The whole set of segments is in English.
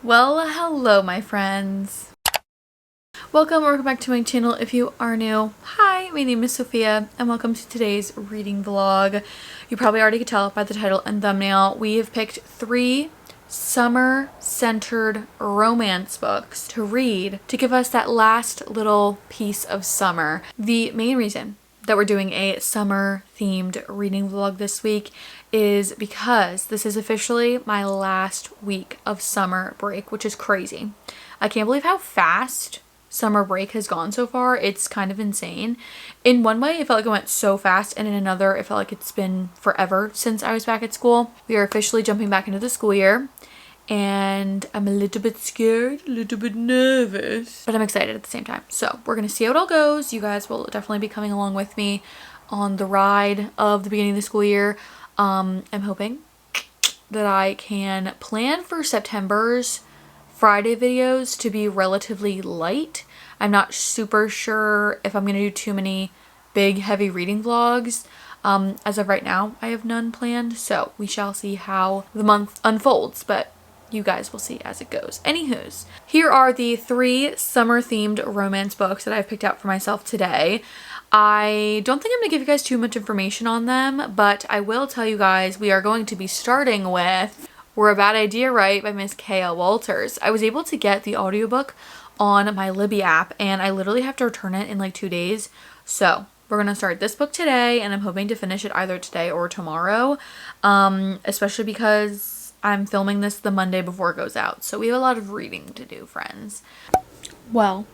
Well, hello my friends. Welcome back to my channel if you are new. Hi, my name is Sophia and welcome to today's reading vlog. You probably already could tell by the title and thumbnail. We have picked 3 summer-centered romance books to read to give us that last little piece of summer. The main reason that we're doing a summer-themed reading vlog this week is because this is officially my last week of summer break, which is crazy. I can't believe how fast summer break has gone so far. It's kind of insane. In one way, it felt like it went so fast, and in another, it felt like it's been forever since I was back at school. We are officially jumping back into the school year, and I'm a little bit scared, a little bit nervous, but I'm excited at the same time. So we're gonna see how it all goes. You guys will definitely be coming along with me on the ride of the beginning of the school year. I'm hoping that I can plan for September's Friday videos to be relatively light. I'm not super sure if I'm gonna do too many big heavy reading vlogs. As of right now, I have none planned, so we shall see how the month unfolds, but you guys will see as it goes. Anywho's, here are the 3 summer-themed romance books that I've picked out for myself today. I don't think I'm gonna give you guys too much information on them, but I will tell you guys we are going to be starting with We're a Bad Idea, Right? By Miss Kaya Walters. I was able to get the audiobook on my Libby app, and I literally have to return it in like 2 days. So we're gonna start this book today, and I'm hoping to finish it either today or tomorrow, especially because I'm filming this the Monday before it goes out. So we have a lot of reading to do, friends. Well,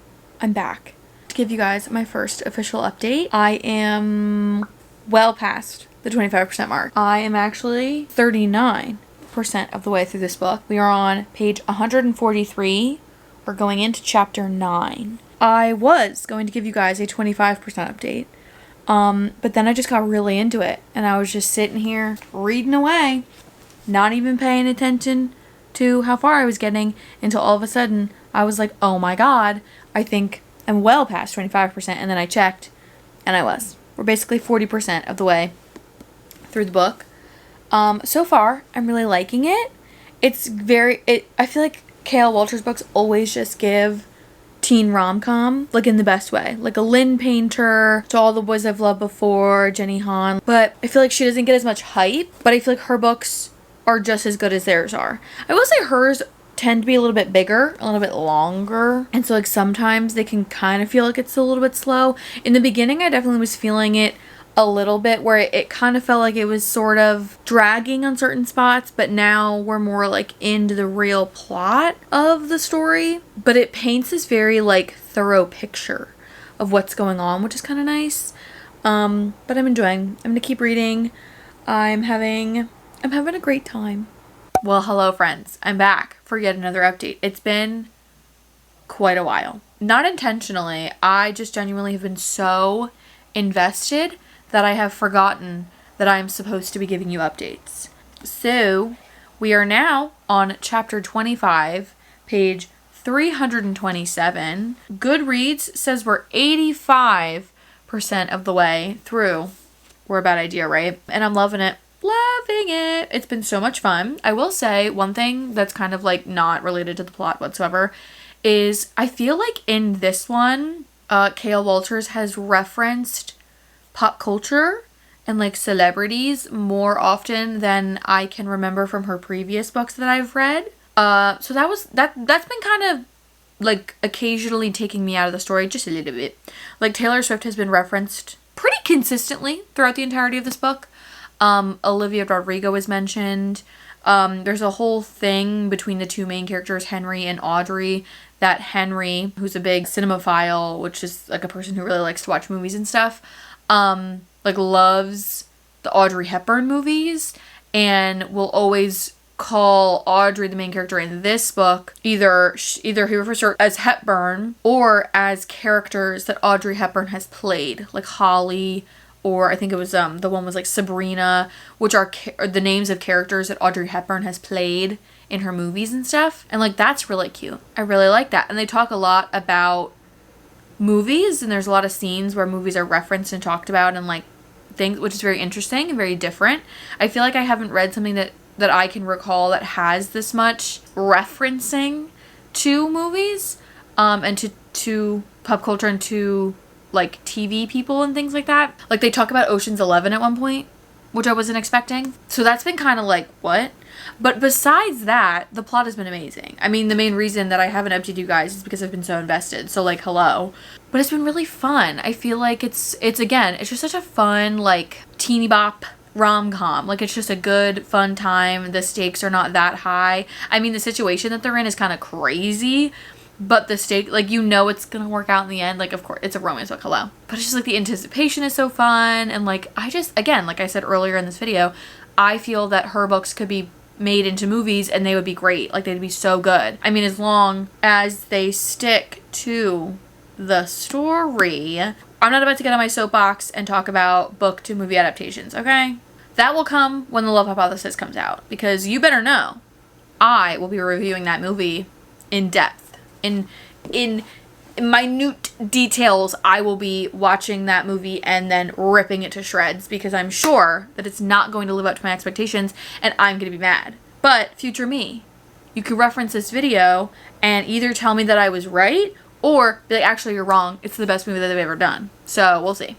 I'm back to give you guys my first official update. I am well past the 25% mark. I am actually 39% of the way through this book. We are on page 143. We're going into chapter 9. I was going to give you guys a 25% update. But then I just got really into it, and I was just sitting here reading away, not even paying attention to how far I was getting, until all of a sudden I was like, oh my god, I think I'm well past 25%, and then I checked, and I was. We're basically 40% of the way through the book. So far, I'm really liking it. I feel like Kaya Walters books always just give teen rom-com, like in the best way. Like a Lynn Painter, To All the Boys I've Loved Before, Jenny Han. But I feel like she doesn't get as much hype, but I feel like her books are just as good as theirs are. I will say hers tend to be a little bit bigger, a little bit longer, and so like sometimes they can kind of feel like it's a little bit slow. In the beginning, I definitely was feeling it a little bit, where it kind of felt like it was sort of dragging on certain spots, but now we're more like into the real plot of the story. But it paints this very like thorough picture of what's going on, which is kind of nice. But I'm enjoying. I'm gonna keep reading. I'm having a great time. Well, hello friends. I'm back for yet another update. It's been quite a while. Not intentionally. I just genuinely have been so invested that I have forgotten that I'm supposed to be giving you updates. So, we are now on chapter 25, page 327. Goodreads says we're 85% of the way through We're a Bad Idea, Right? And I'm loving it. Loving it. It's been so much fun. I will say one thing that's kind of like not related to the plot whatsoever is I feel like in this one, Kaya Walters has referenced pop culture and like celebrities more often than I can remember from her previous books that I've read. So that's been kind of like occasionally taking me out of the story just a little bit. Like Taylor Swift has been referenced pretty consistently throughout the entirety of this book. Olivia Rodrigo is mentioned. There's a whole thing between the 2 main characters, Henry and Audrey, that Henry, who's a big cinemaphile, which is like a person who really likes to watch movies and stuff, like loves the Audrey Hepburn movies and will always call Audrey, the main character in this book, either he refers to her as Hepburn or as characters that Audrey Hepburn has played, like Holly, or I think it was the one was like Sabrina, which are the names of characters that Audrey Hepburn has played in her movies and stuff. And like that's really cute. I really like that. And they talk a lot about movies, and there's a lot of scenes where movies are referenced and talked about and like things, which is very interesting and very different. I feel like I haven't read something that that I can recall that has this much referencing to movies, and to pop culture and to like TV people and things like that. Like they talk about Ocean's 11 at one point, which I wasn't expecting. So that's been kind of like, what? But besides that, the plot has been amazing. I mean, the main reason that I haven't updated you guys is because I've been so invested. So like, hello. But it's been really fun. I feel like it's again, it's just such a fun, like, teeny bop rom-com. Like, it's just a good, fun time. The stakes are not that high. I mean, the situation that they're in is kind of crazy, but the stake, like, you know it's gonna work out in the end. Like, of course, it's a romance book, hello. But it's just, like, the anticipation is so fun. And, like, I just, again, like I said earlier in this video, I feel that her books could be made into movies and they would be great. Like, they'd be so good. I mean, as long as they stick to the story. I'm not about to get on my soapbox and talk about book to movie adaptations, okay? That will come when The Love Hypothesis comes out, because you better know I will be reviewing that movie in depth. In minute details, I will be watching that movie and then ripping it to shreds, because I'm sure that it's not going to live up to my expectations and I'm going to be mad. But future me, you could reference this video and either tell me that I was right or be like, actually, you're wrong. It's the best movie that they've ever done. So we'll see.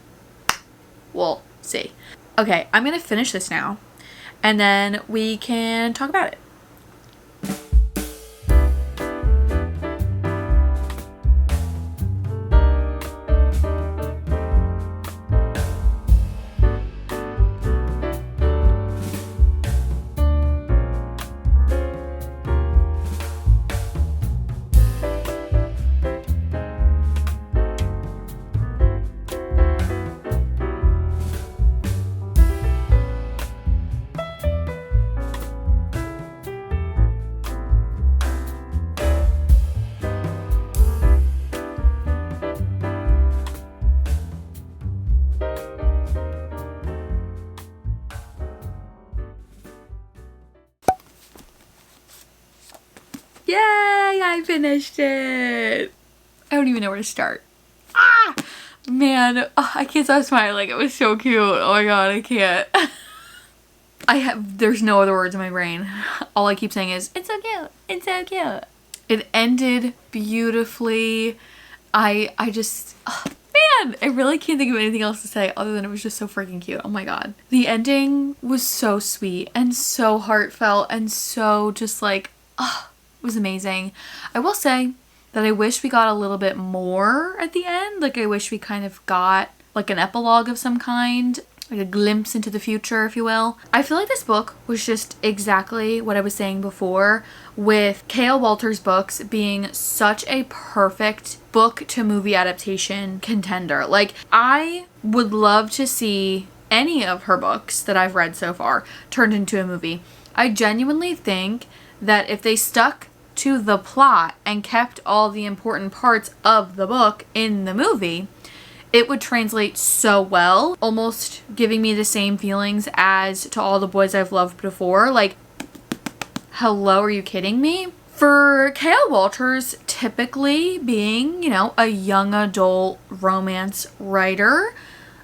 We'll see. Okay, I'm going to finish this now and then we can talk about it. Yay, I finished it. I don't even know where to start. Ah, man, I can't stop smiling. It was so cute. Oh my god, I can't. There's no other words in my brain. All I keep saying is, it's so cute. It's so cute. It ended beautifully. I just, man, I really can't think of anything else to say other than it was just so freaking cute. Oh my god. The ending was so sweet and so heartfelt and so just like, it was amazing. I will say that I wish we got a little bit more at the end. Like, I wish we kind of got like an epilogue of some kind, like a glimpse into the future, if you will. I feel like this book was just exactly what I was saying before, with K.L. Walter's books being such a perfect book to movie adaptation contender. Like, I would love to see any of her books that I've read so far turned into a movie. I genuinely think that if they stuck to the plot and kept all the important parts of the book in the movie, it would translate so well, almost giving me the same feelings as To All the Boys I've Loved Before. Like, hello, are you kidding me? For K.L. Walters typically being, you know, a young adult romance writer,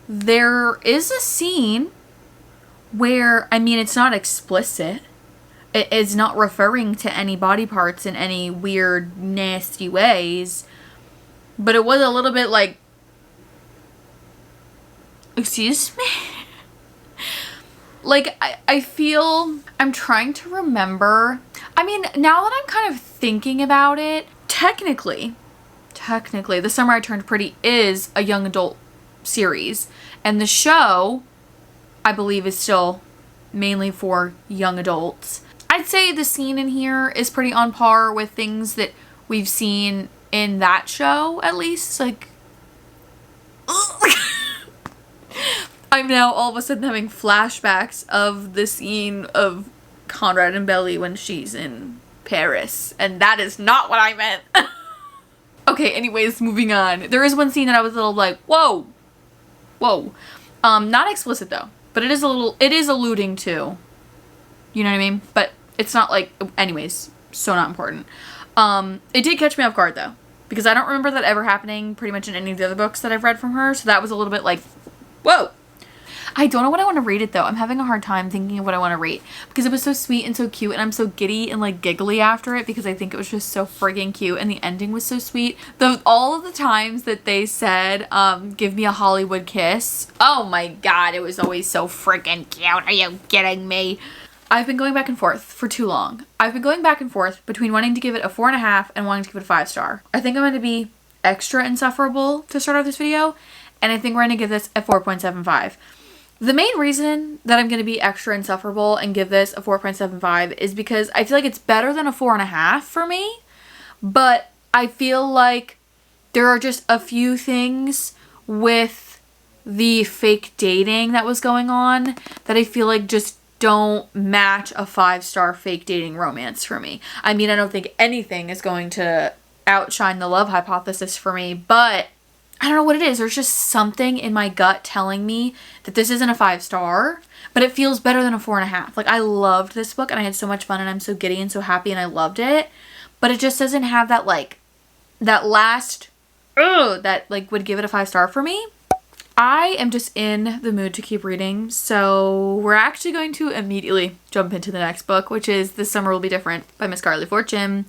there is a scene where, I mean, it's not explicit. It is not referring to any body parts in any weird, nasty ways. But it was a little bit like, excuse me? Like, I feel, I'm trying to remember. I mean, now that I'm kind of thinking about it, technically, The Summer I Turned Pretty is a young adult series. And the show, I believe, is still mainly for young adults. I'd say the scene in here is pretty on par with things that we've seen in that show, at least. Like, I'm now all of a sudden having flashbacks of the scene of Conrad and Belly when she's in Paris, and that is not what I meant. Okay, anyways, moving on. There is one scene that I was a little like, whoa. Not explicit though, but it is alluding to, you know what I mean? But it's not like, anyways, so not important. It did catch me off guard though, because I don't remember that ever happening pretty much in any of the other books that I've read from her, so that was a little bit like, whoa. I don't know what I want to rate it though. I'm having a hard time thinking of what I want to rate because it was so sweet and so cute, and I'm so giddy and like giggly after it because I think it was just so friggin' cute, and the ending was so sweet. All of the times that they said, give me a Hollywood kiss. Oh my god, it was always so friggin' cute. Are you kidding me? I've been going back and forth for too long. I've been going back and forth between wanting to give it a 4.5 and wanting to give it a 5-star. I think I'm going to be extra insufferable to start off this video, and I think we're going to give this a 4.75. The main reason that I'm going to be extra insufferable and give this a 4.75 is because I feel like it's better than a 4.5 for me, but I feel like there are just a few things with the fake dating that was going on that I feel like just don't match a 5-star fake dating romance for me. I mean, I don't think anything is going to outshine the love hypothesis for me, but I don't know what it is. There's just something in my gut telling me that this isn't a 5-star, but it feels better than a 4.5. Like, I loved this book and I had so much fun and I'm so giddy and so happy and I loved it, but it just doesn't have that like that last that like would give it a 5-star for me. I am just in the mood to keep reading, so we're actually going to immediately jump into the next book, which is This Summer Will Be Different by Miss Carly Fortune.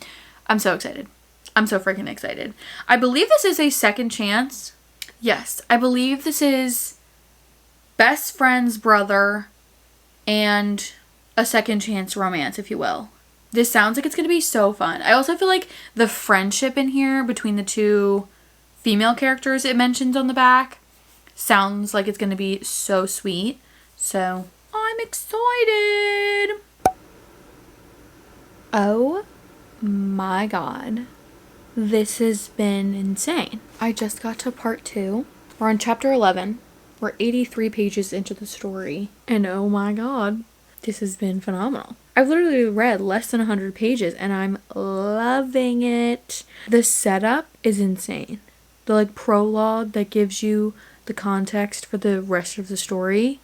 I'm so excited. I'm so freaking excited. I believe this is a second chance. Yes, I believe this is best friend's brother and a second chance romance, if you will. This sounds like it's going to be so fun. I also feel like the friendship in here between the two female characters it mentions on the back sounds like it's going to be so sweet. So I'm excited. Oh my god. This has been insane. I just got to part 2. We're on chapter 11. We're 83 pages into the story. And oh my god, this has been phenomenal. I've literally read less than 100 pages and I'm loving it. The setup is insane. The like prologue that gives you the context for the rest of the story,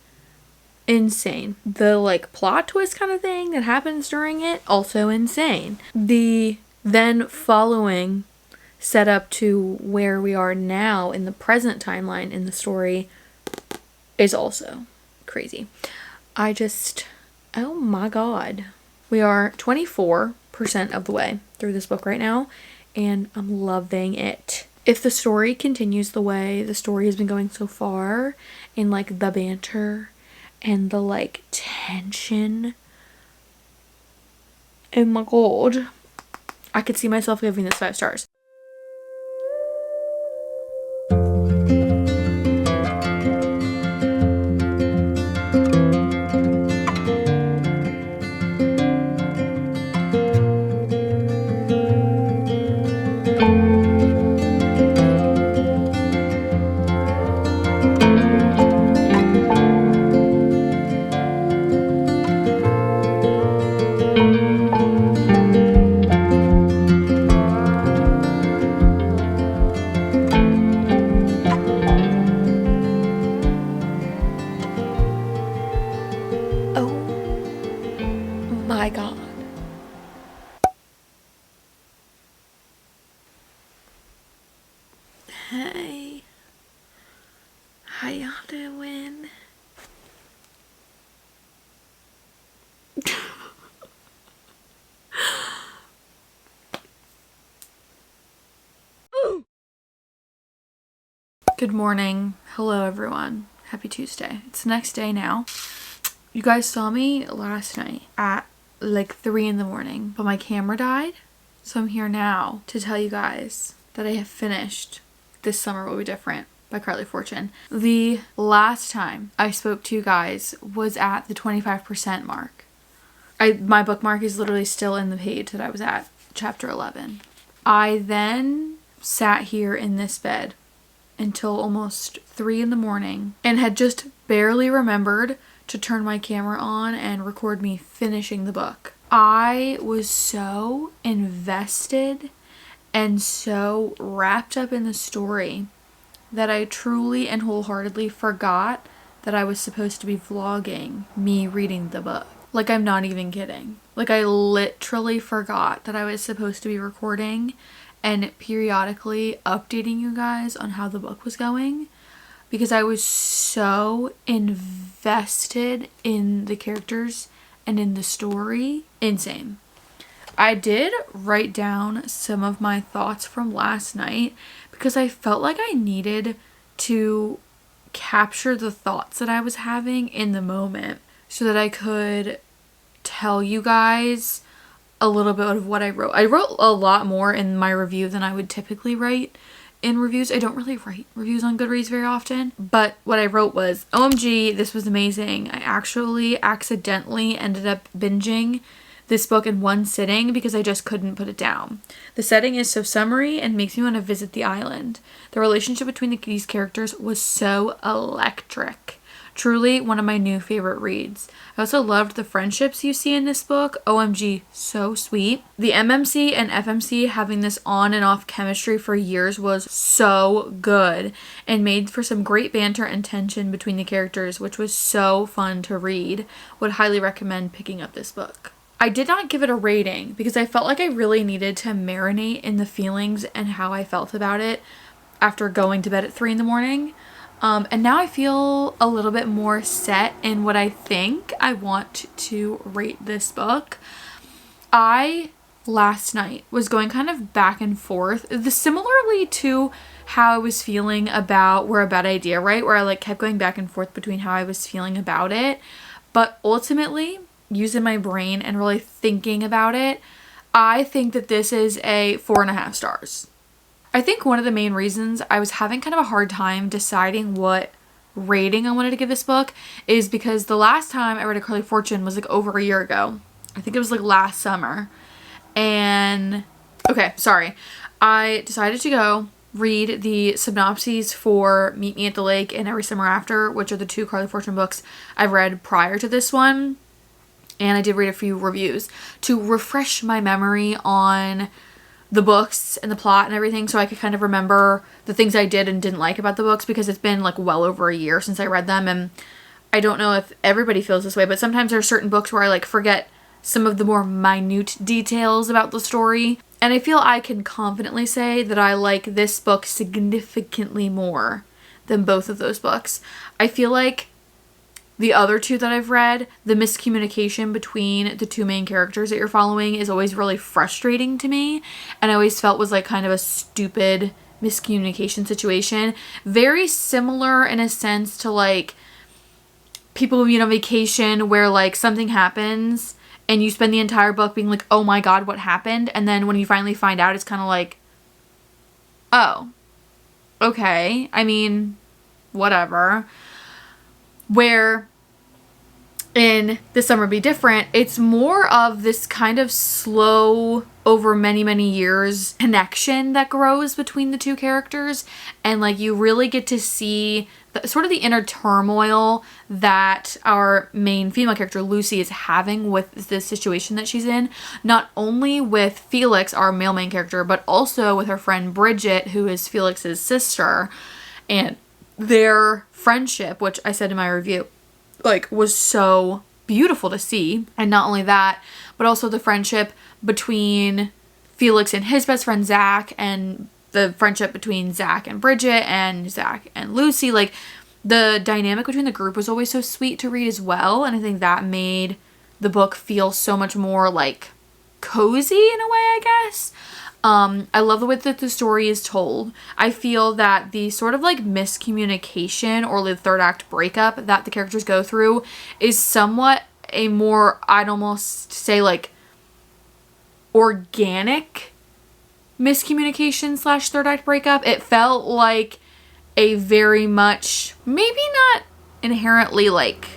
insane. The like plot twist kind of thing that happens during it, also insane. The then following setup to where we are now in the present timeline in the story is also crazy. Oh my god. We are 24% of the way through this book right now and I'm loving it. If the story continues the way the story has been going so far, in like the banter and the like tension, oh my god, I could see myself giving this 5 stars. My god. Hey. How y'all doing? Good morning. Hello everyone. Happy Tuesday. It's the next day now. You guys saw me last night at like 3 in the morning, but my camera died. So I'm here now to tell you guys that I have finished This Summer Will Be Different by Carly Fortune. The last time I spoke to you guys was at the 25% mark. My bookmark is literally still in the page that I was at, chapter 11. I then sat here in this bed until almost 3 in the morning and had just barely remembered to turn my camera on and record me finishing the book. I was so invested and so wrapped up in the story that I truly and wholeheartedly forgot that I was supposed to be vlogging me reading the book. Like, I'm not even kidding. Like, I literally forgot that I was supposed to be recording and periodically updating you guys on how the book was going. because I was so invested in the characters and in the story. Insane. I did write down some of my thoughts from last night because I felt like I needed to capture the thoughts that I was having in the moment so that I could tell you guys a little bit of what I wrote. I wrote a lot more in my review than I would typically write in reviews. I don't really write reviews on Goodreads very often, but what I wrote was, OMG, this was amazing. I actually accidentally ended up binging this book in one sitting because I just couldn't put it down. The setting is so summery and makes me want to visit the island. The relationship between these characters was so electric. Truly one of my new favorite reads. I also loved the friendships you see in this book. OMG, so sweet. The MMC and FMC having this on and off chemistry for years was so good and made for some great banter and tension between the characters, which was so fun to read. Would highly recommend picking up this book. I did not give it a rating because I felt like I really needed to marinate in the feelings and how I felt about it after going to bed at 3 in the morning. And now I feel a little bit more set in what I think I want to rate this book. I, last night, was going kind of back and forth, similarly to how I was feeling about We're a Bad Idea, right? Where I like kept going back and forth between how I was feeling about it. But ultimately, using my brain and really thinking about it, I think that this is a 4.5 stars. I think one of the main reasons I was having kind of a hard time deciding what rating I wanted to give this book is because the last time I read A Curly Fortune was like over a year ago. I think it was like last summer. And, okay, sorry. I decided to go read the synopses for Meet Me at the Lake and Every Summer After, which are the 2 Carly Fortune books I've read prior to this one. And I did read a few reviews to refresh my memory on the books and the plot and everything, so I could kind of remember the things I did and didn't like about the books, because it's been like well over a year since I read them, and I don't know if everybody feels this way, but sometimes there are certain books where I like forget some of the more minute details about the story, and I feel I can confidently say that I like this book significantly more than both of those books. I feel like the other 2 that I've read, the miscommunication between the 2 main characters that you're following is always really frustrating to me, and I always felt was like kind of a stupid miscommunication situation. Very similar in a sense to like People Who Meet on Vacation, where like something happens and you spend the entire book being like, oh my god, what happened? And then when you finally find out, it's kind of like, oh, okay, I mean, whatever. Where in This Summer Be Different, it's more of this kind of slow, over many, many years connection that grows between the 2 characters. And like you really get to see sort of the inner turmoil that our main female character Lucy is having with this situation that she's in. Not only with Felix, our male main character, but also with her friend Bridget, who is Felix's sister. And their friendship, which I said in my review, like was so beautiful to see. And not only that, but also the friendship between Felix and his best friend Zach, and the friendship between Zach and Bridget, and Zach and Lucy. Like the dynamic between the group was always so sweet to read as well, and I think that made the book feel so much more like cozy in a way, I guess. I love the way that the story is told. I feel that the sort of like miscommunication or the third act breakup that the characters go through is somewhat a more, I'd almost say like organic miscommunication / third act breakup. It felt like a very much, maybe not inherently like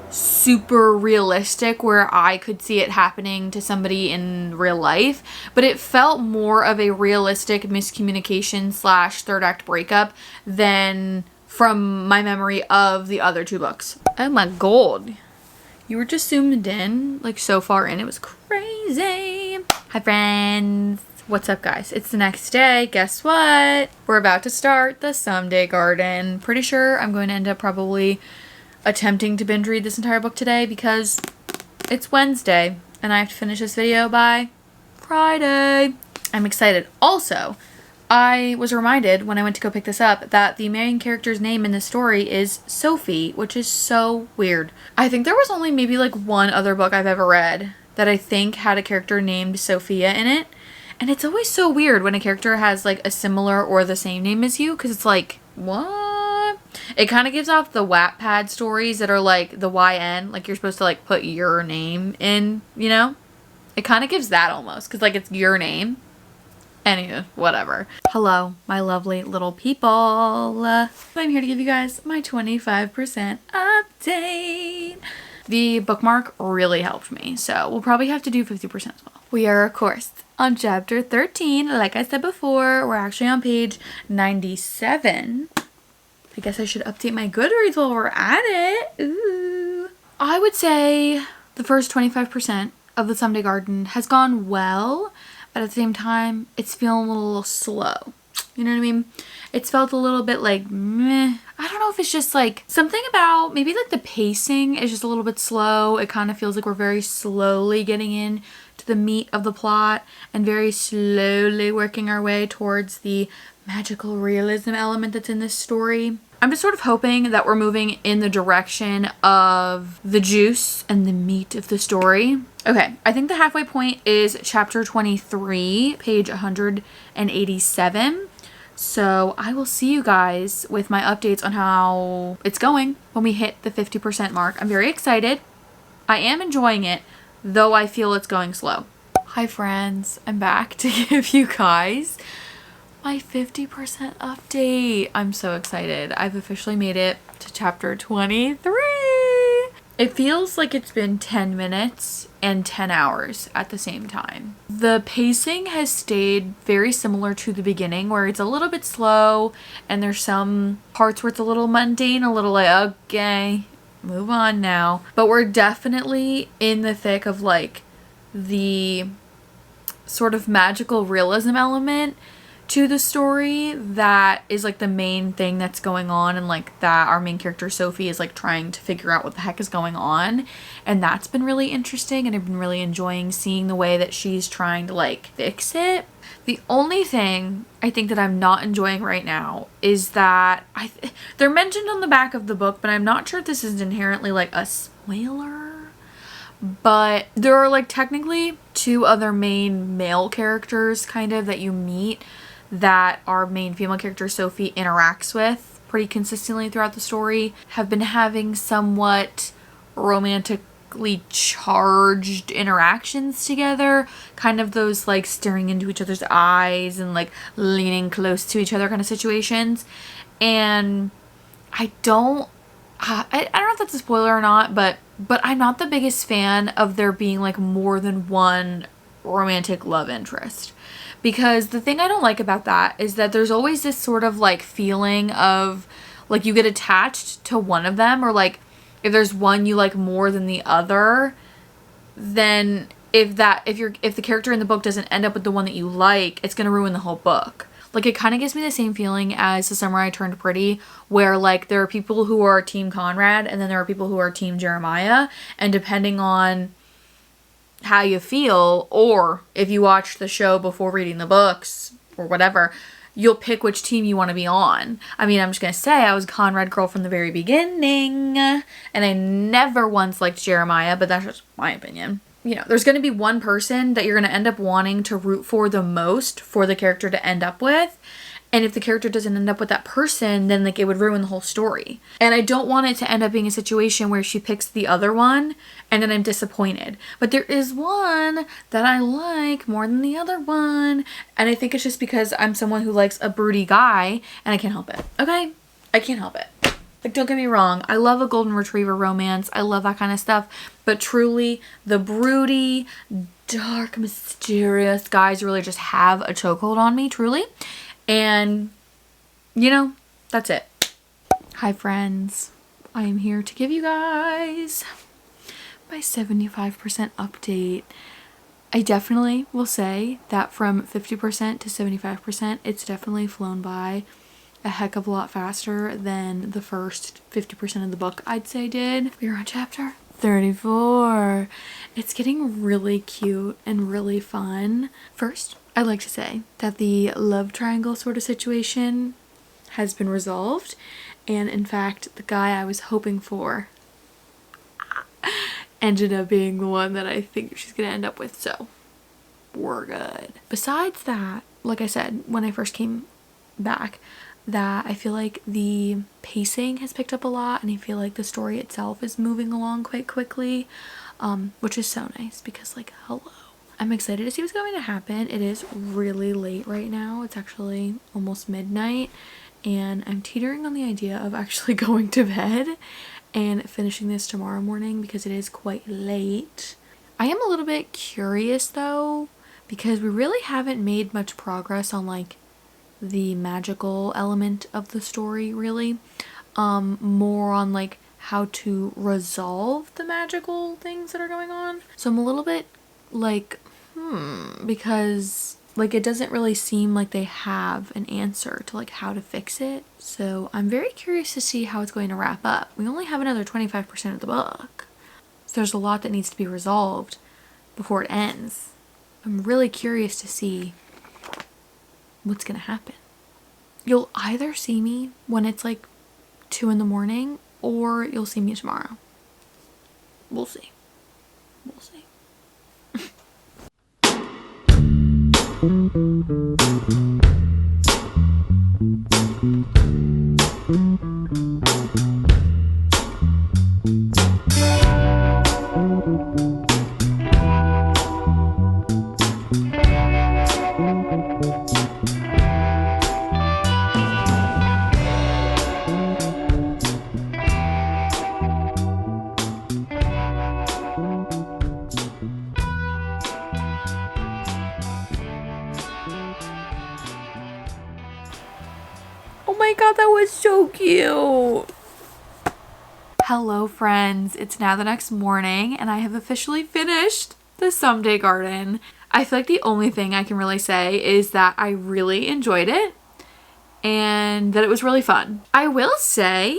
super realistic where I could see it happening to somebody in real life, but it felt more of a realistic miscommunication / third act breakup than from my memory of the other 2 books. Oh my god. You were just zoomed in like so far in. It was crazy. Hi friends. What's up guys? It's the next day. Guess what? We're about to start the Someday Garden. Pretty sure I'm going to end up probably attempting to binge read this entire book today because it's Wednesday and I have to finish this video by Friday. I'm excited. Also, I was reminded when I went to go pick this up that the main character's name in the story is Sophie, which is so weird. I think there was only maybe like one other book I've ever read that I think had a character named Sophia in it. And it's always so weird when a character has like a similar or the same name as you, because it's like, what? It kind of gives off the Wattpad stories that are like the YN, like you're supposed to like put your name in, you know? It kind of gives that almost, because like it's your name. Anyway, whatever. Hello, my lovely little people. I'm here to give you guys my 25% update. The bookmark really helped me, so we'll probably have to do 50% as well. We are, of course, on chapter 13. Like I said before, we're actually on page 97. I guess I should update my Goodreads while we're at it. Ooh. I would say the first 25% of the Someday Garden has gone well, but at the same time, it's feeling a little slow. You know what I mean? It's felt a little bit like meh. I don't know if it's just like something about maybe like the pacing is just a little bit slow. It kind of feels like we're very slowly getting in to the meat of the plot and very slowly working our way towards the magical realism element that's in this story. I'm just sort of hoping that we're moving in the direction of the juice and the meat of the story. Okay, I think the halfway point is chapter 23, page 187. So I will see you guys with my updates on how it's going when we hit the 50% mark. I'm very excited. I am enjoying it, though I feel it's going slow. Hi friends, I'm back to give you guys my 50% update. I'm so excited. I've officially made it to chapter 23. It feels like it's been 10 minutes and 10 hours at the same time. The pacing has stayed very similar to the beginning, where it's a little bit slow and there's some parts where it's a little mundane, a little like, okay, move on now. But we're definitely in the thick of like the sort of magical realism element to the story that is like the main thing that's going on, and like that our main character Sophie is like trying to figure out what the heck is going on, and that's been really interesting, and I've been really enjoying seeing the way that she's trying to like fix it. The only thing I think that I'm not enjoying right now is that they're mentioned on the back of the book, but I'm not sure if this is inherently like a spoiler. But there are like technically two other main male characters kind of that you meet that our main female character Sophie interacts with pretty consistently throughout the story, have been having somewhat romantically charged interactions together, kind of those like staring into each other's eyes and like leaning close to each other kind of situations. And I don't know if that's a spoiler or not, but I'm not the biggest fan of there being like more than one romantic love interest. Because the thing I don't like about that is that there's always this sort of like feeling of like you get attached to one of them, or like if there's one you like more than the other, then if the character in the book doesn't end up with the one that you like, it's gonna ruin the whole book. Like it kind of gives me the same feeling as The Summer I Turned Pretty, where like there are people who are Team Conrad and then there are people who are Team Jeremiah, and depending on how you feel, or if you watch the show before reading the books or whatever, you'll pick which team you want to be on. I mean, I'm just gonna say I was a Conrad girl from the very beginning, and I never once liked Jeremiah, but that's just my opinion. You know, there's gonna be one person that you're gonna end up wanting to root for the most for the character to end up with. And if the character doesn't end up with that person, then like it would ruin the whole story. And I don't want it to end up being a situation where she picks the other one and then I'm disappointed. But there is one that I like more than the other one. And I think it's just because I'm someone who likes a broody guy and I can't help it. Okay? I can't help it. Like, don't get me wrong. I love a golden retriever romance. I love that kind of stuff. But truly, the broody, dark, mysterious guys really just have a chokehold on me, truly. And, you know, that's it. Hi friends, I am here to give you guys my 75% update. I definitely will say that from 50% to 75%, it's definitely flown by a heck of a lot faster than the first 50% of the book I'd say did. We're on chapter 34. It's getting really cute and really fun. First, I'd like to say that the love triangle sort of situation has been resolved, and in fact the guy I was hoping for ended up being the one that I think she's gonna end up with, so we're good. Besides that, like I said when I first came back, that I feel like the pacing has picked up a lot, and I feel like the story itself is moving along quite quickly, which is so nice because, like, hello. I'm excited to see what's going to happen. It is really late right now. It's actually almost midnight, and I'm teetering on the idea of actually going to bed and finishing this tomorrow morning because it is quite late. I am a little bit curious though, because we really haven't made much progress on like the magical element of the story, really. More on like how to resolve the magical things that are going on. So I'm a little bit like, because like it doesn't really seem like they have an answer to like how to fix it. So I'm very curious to see how it's going to wrap up. We only have another 25% of the book. So there's a lot that needs to be resolved before it ends. I'm really curious to see what's gonna happen. You'll either see me when it's like 2 in the morning or you'll see me tomorrow. We'll see. We'll see. Oh my god, that was so cute! Hello friends, it's now the next morning and I have officially finished the Someday Garden. I feel like the only thing I can really say is that I really enjoyed it and that it was really fun. I will say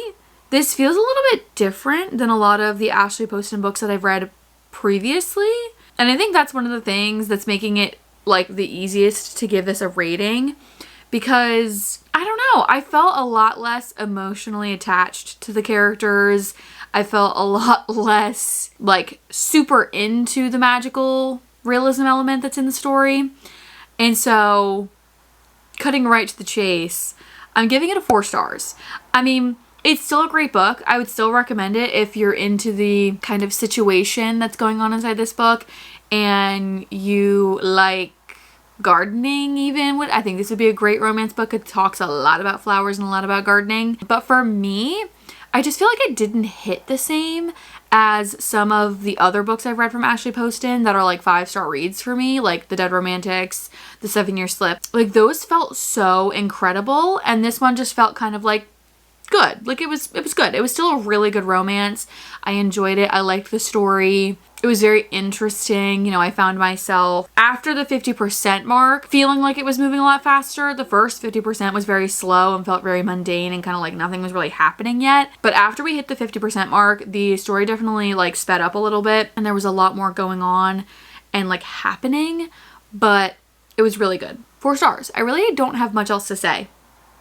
this feels a little bit different than a lot of the Ashley Poston books that I've read previously, and I think that's one of the things that's making it like the easiest to give this a rating, because I don't know, I felt a lot less emotionally attached to the characters. I felt a lot less like super into the magical realism element that's in the story. And so, cutting right to the chase, I'm giving it a 4 stars. I mean, it's still a great book. I would still recommend it if you're into the kind of situation that's going on inside this book and you like gardening even. I think this would be a great romance book. It talks a lot about flowers and a lot about gardening. But for me, I just feel like it didn't hit the same as some of the other books I've read from Ashley Poston that are like 5-star reads for me, like The Dead Romantics, The 7-Year Slip. Like those felt so incredible, and this one just felt kind of like good. Like it was good. It was still a really good romance. I enjoyed it. I liked the story. It was very interesting. You know, I found myself after the 50% mark feeling like it was moving a lot faster. The first 50% was very slow and felt very mundane and kind of like nothing was really happening yet. But after we hit the 50% mark, the story definitely like sped up a little bit and there was a lot more going on and like happening, but it was really good. 4 stars. I really don't have much else to say.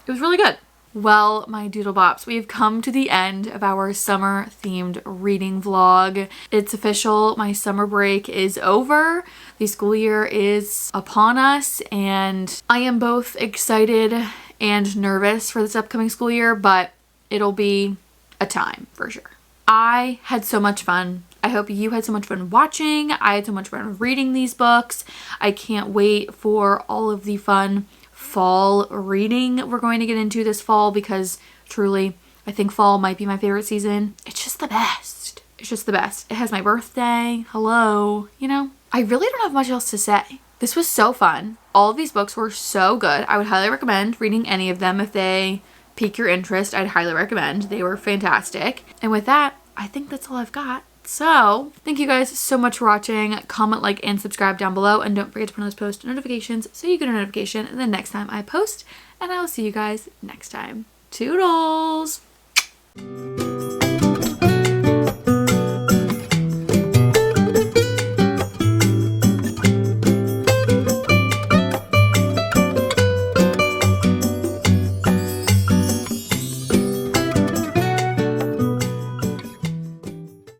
It was really good. Well, my doodlebops, we've come to the end of our summer themed reading vlog. It's official. My summer break is over. The school year is upon us, and I am both excited and nervous for this upcoming school year, but it'll be a time for sure. I had so much fun. I hope you had so much fun watching. I had so much fun reading these books. I can't wait for all of the fun fall reading we're going to get into this fall, because truly I think fall might be my favorite season. It's just the best. It's just the best. It has my birthday. Hello. You know, I really don't have much else to say. This was so fun. All of these books were so good. I would highly recommend reading any of them. If they pique your interest, I'd highly recommend. They were fantastic. And with that, I think that's all I've got. So thank you guys so much for watching. Comment, like, and subscribe down below, and don't forget to put on those post notifications so you get a notification the next time I post, and I will see you guys next time. Toodles!